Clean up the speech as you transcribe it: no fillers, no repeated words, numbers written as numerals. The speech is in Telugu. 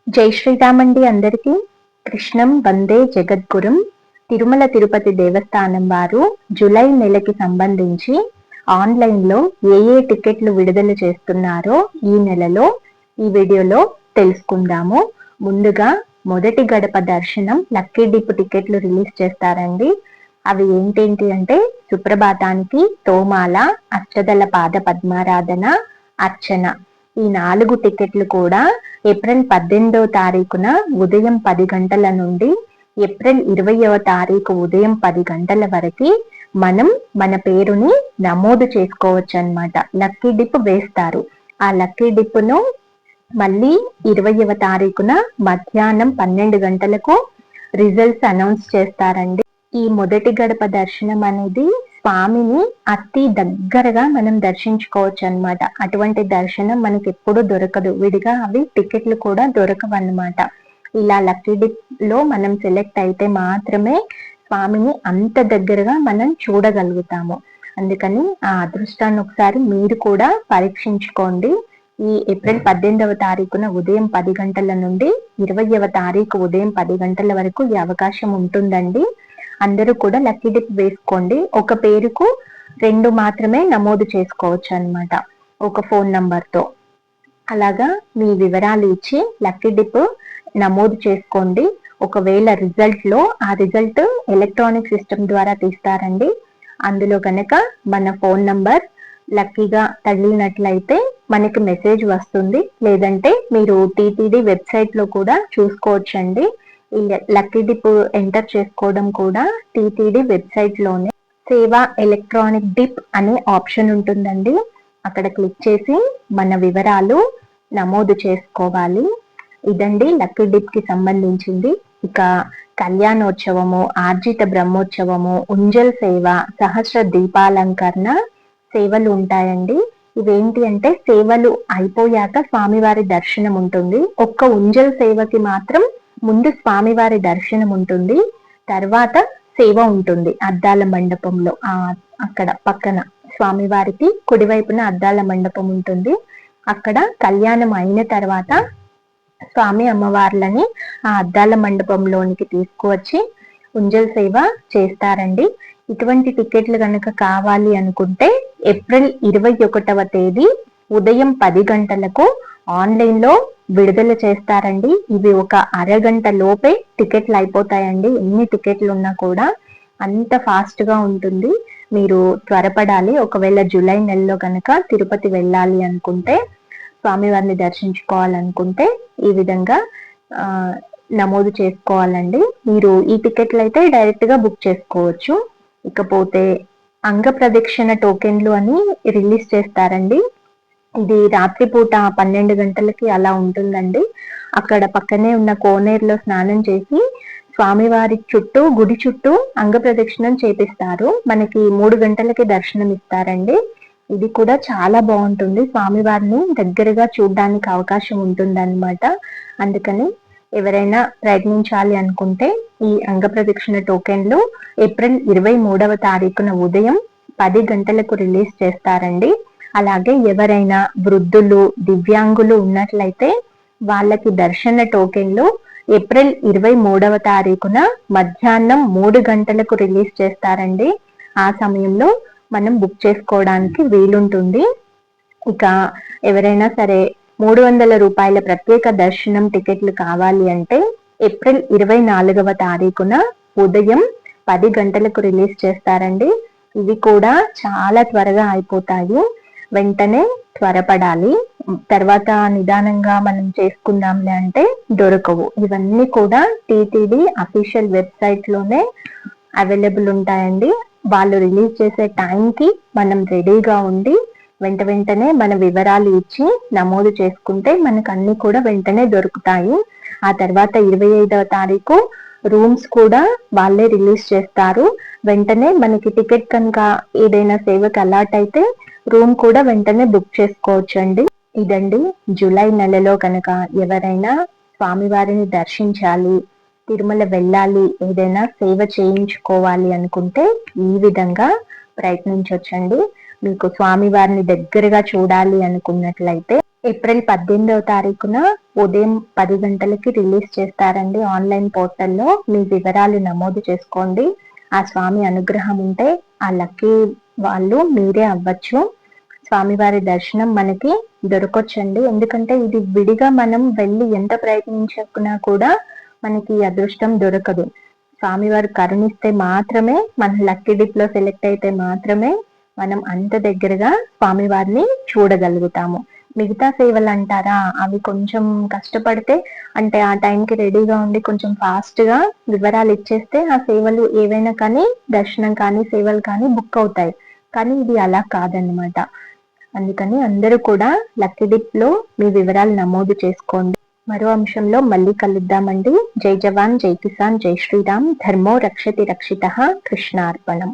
జై శ్రీరామ్ అండి అందరికీ. కృష్ణం వందే జగద్గురుం. తిరుమల తిరుపతి దేవస్థానం వారు జూలై నెలకి సంబంధించి ఆన్లైన్లో ఏ టికెట్లు విడుదల చేస్తున్నారో ఈ నెలలో ఈ వీడియోలో తెలుసుకుందాము. ముందుగా మొదటి గడప దర్శనం లక్కీ డిప్ టికెట్లు రిలీజ్ చేస్తారండి. అవి ఏంటేంటి అంటే సుప్రభాతానికి, తోమాల, అష్టదళ పాద పద్మారాధన, అర్చన. ఈ 4 టికెట్లు కూడా ఏప్రిల్ 18వ తారీఖున ఉదయం 10 గంటల నుండి ఏప్రిల్ 20వ తారీఖు ఉదయం 10 గంటల వరకు మనం మన పేరుని నమోదు చేసుకోవచ్చు అన్నమాట. లక్కీ డిప్ వేస్తారు. ఆ లక్కీ డిప్ ను మళ్ళీ 20వ తారీఖున మధ్యాహ్నం 12 గంటలకు రిజల్ట్స్ అనౌన్స్ చేస్తారండి. ఈ మొదటి గడప దర్శనం అనేది స్వామిని అతి దగ్గరగా మనం దర్శించుకోవచ్చు అన్నమాట. అటువంటి దర్శనం మనకి ఎప్పుడు దొరకదు. విడిగా అవి టికెట్లు కూడా దొరకవు అన్నమాట. ఇలా లక్కీ డిప్ లో మనం సెలెక్ట్ అయితే మాత్రమే స్వామిని అంత దగ్గరగా మనం చూడగలుగుతాము. అందుకని ఆ అదృష్టాన్ని ఒకసారి మీరు కూడా పరీక్షించుకోండి. ఈ ఏప్రిల్ 18వ తారీఖున ఉదయం 10 గంటల నుండి 20వ తారీఖు ఉదయం 10 గంటల వరకు ఈ అవకాశం ఉంటుందండి. అందరూ కూడా లక్కీ డిప్ వేసుకోండి. ఒక పేరుకు 2 మాత్రమే నమోదు చేసుకోవచ్చు అన్నమాట, ఒక ఫోన్ నంబర్తో. అలాగా మీ వివరాలు ఇచ్చి లక్కీ డిప్ నమోదు చేసుకోండి. ఒకవేళ ఆ రిజల్ట్ ఎలక్ట్రానిక్ సిస్టమ్ ద్వారా తీస్తారండి. అందులో కనుక మన ఫోన్ నంబర్ లక్కీగా తగిలినట్లయితే మనకి మెసేజ్ వస్తుంది. లేదంటే మీరు టీటీడీ వెబ్సైట్ లో కూడా చూసుకోవచ్చండి. ఈ లక్కీ డిప్ ఎంటర్ చేసుకోవడం కూడా టీటీడీ వెబ్సైట్ లోనే సేవా ఎలక్ట్రానిక్ డిప్ అనే ఆప్షన్ ఉంటుందండి. అక్కడ క్లిక్ చేసి మన వివరాలు నమోదు చేసుకోవాలి. ఇదండి లక్కీ డిప్ కి సంబంధించింది. ఇక కళ్యాణోత్సవము, ఆర్జిత బ్రహ్మోత్సవము, ఉంజల్ సేవ, సహస్ర దీపాలంకరణ సేవలు ఉంటాయండి. ఇవేంటి అంటే సేవలు అయిపోయాక స్వామివారి దర్శనం ఉంటుంది. ఒక్క ఉంజల్ సేవకి మాత్రం ముందు స్వామివారి దర్శనం ఉంటుంది, తర్వాత సేవ ఉంటుంది అద్దాల మండపంలో. అక్కడ పక్కన స్వామివారికి కుడివైపున అద్దాల మండపం ఉంటుంది. అక్కడ కళ్యాణం అయిన తర్వాత స్వామి అమ్మవార్లని ఆ అద్దాల మండపంలోనికి తీసుకువచ్చి ఉంజల్ సేవ చేస్తారండి. ఇటువంటి టికెట్లు కనుక కావాలి అనుకుంటే ఏప్రిల్ 21వ తేదీ ఉదయం 10 గంటలకు ఆన్లైన్ లో విడుదల చేస్తారండి. ఇవి ఒక అరగంట లోపే టికెట్లు అయిపోతాయండి. ఎన్ని టికెట్లు ఉన్నా కూడా అంత ఫాస్ట్ గా ఉంటుంది. మీరు త్వరపడాలి. ఒకవేళ జూలై నెలలో కనుక తిరుపతి వెళ్ళాలి అనుకుంటే, స్వామివారిని దర్శించుకోవాలనుకుంటే ఈ విధంగా నమోదు చేసుకోవాలండి. మీరు ఈ టికెట్లు అయితే డైరెక్ట్ గా బుక్ చేసుకోవచ్చు. ఇకపోతే అంగ ప్రదక్షిణ టోకెన్లు అని రిలీజ్ చేస్తారండి. ఇది రాత్రిపూట 12 గంటలకి అలా ఉంటుందండి. అక్కడ పక్కనే ఉన్న కోనేరులో స్నానం చేసి స్వామివారి చుట్టూ, గుడి చుట్టూ అంగ ప్రదక్షిణం చేపిస్తారు. మనకి 3 గంటలకి దర్శనం ఇస్తారండి. ఇది కూడా చాలా బాగుంటుంది. స్వామివారిని దగ్గరగా చూడడానికి అవకాశం ఉంటుంది అన్నమాట. అందుకని ఎవరైనా ప్రయత్నించాలి అనుకుంటే ఈ అంగ ప్రదక్షిణ టోకెన్లు ఏప్రిల్ 23వ తారీఖున ఉదయం 10 గంటలకు రిలీజ్ చేస్తారండి. అలాగే ఎవరైనా వృద్ధులు, దివ్యాంగులు ఉన్నట్లయితే వాళ్ళకి దర్శన టోకెన్లు ఏప్రిల్ 23వ తారీఖున మధ్యాహ్నం 3 గంటలకు రిలీజ్ చేస్తారండి. ఆ సమయంలో మనం బుక్ చేసుకోవడానికి వీలుంటుంది. ఇక ఎవరైనా సరే 300 రూపాయల ప్రత్యేక దర్శనం టికెట్లు కావాలి అంటే ఏప్రిల్ 24వ తారీఖున ఉదయం 10 గంటలకు రిలీజ్ చేస్తారండి. ఇవి కూడా చాలా త్వరగా అయిపోతాయి. వెంటనే త్వరపడాలి. తర్వాత నిదానంగా మనం చేసుకుందాంలే అంటే దొరకవు. ఇవన్నీ కూడా టీటీడీ అఫీషియల్ వెబ్సైట్ లోనే అవైలబుల్ ఉంటాయండి. వాళ్ళు రిలీజ్ చేసే టైంకి మనం రెడీగా ఉండి వెంటనే మన వివరాలు ఇచ్చి నమోదు చేసుకుంటే మనకు అన్ని కూడా వెంటనే దొరుకుతాయి. ఆ తర్వాత 25వ తారీఖు రూమ్స్ కూడా వాళ్ళే రిలీజ్ చేస్తారు. వెంటనే మనకి టికెట్ కనుక ఏదైనా సేవకి అలాట్ అయితే రూమ్ కూడా వెంటనే బుక్ చేసుకోవచ్చు అండి. ఇదండి జూలై నెలలో కనుక ఎవరైనా స్వామివారిని దర్శించాలి, తిరుమల వెళ్ళాలి, ఏదైనా సేవ చేయించుకోవాలి అనుకుంటే ఈ విధంగా ప్రయత్నించవచ్చండి. మీకు స్వామివారిని దగ్గరగా చూడాలి అనుకున్నట్లయితే ఏప్రిల్ 18వ తారీఖున ఉదయం 10 గంటలకి రిలీజ్ చేస్తారండి ఆన్లైన్ పోర్టల్లో. మీ వివరాలు నమోదు చేసుకోండి. ఆ స్వామి అనుగ్రహం ఉంటే ఆ లక్కీ వాళ్ళు మీరే అవ్వచ్చు. స్వామివారి దర్శనం మనకి దొరకొచ్చండి. ఎందుకంటే ఇది విడిగా మనం వెళ్ళి ఎంత ప్రయత్నించుకున్నా కూడా మనకి అదృష్టం దొరకదు. స్వామివారు కరుణిస్తే మాత్రమే, మన లక్కీ డిప్ లో సెలెక్ట్ అయితే మాత్రమే మనం అంత దగ్గరగా స్వామివారిని చూడగలుగుతాము. మిగతా సేవలు అంటారా, అవి కొంచెం కష్టపడితే, అంటే ఆ టైంకి రెడీగా ఉండి కొంచెం ఫాస్ట్ గా వివరాలు ఇచ్చేస్తే ఆ సేవలు ఏవైనా కానీ, దర్శనం కానీ సేవలు కానీ బుక్ అవుతాయి. కానీ ఇది అలా కాదనమాట. అందుకని అందరూ కూడా లక్కీ డిప్ లో మీ వివరాలు నమోదు చేసుకోండి. మరో అంశంలో మళ్ళీ కలుద్దామండి. జై జవాన్, జై కిసాన్, జై శ్రీరామ్. ధర్మో రక్షతి రక్షితః. కృష్ణార్పణం.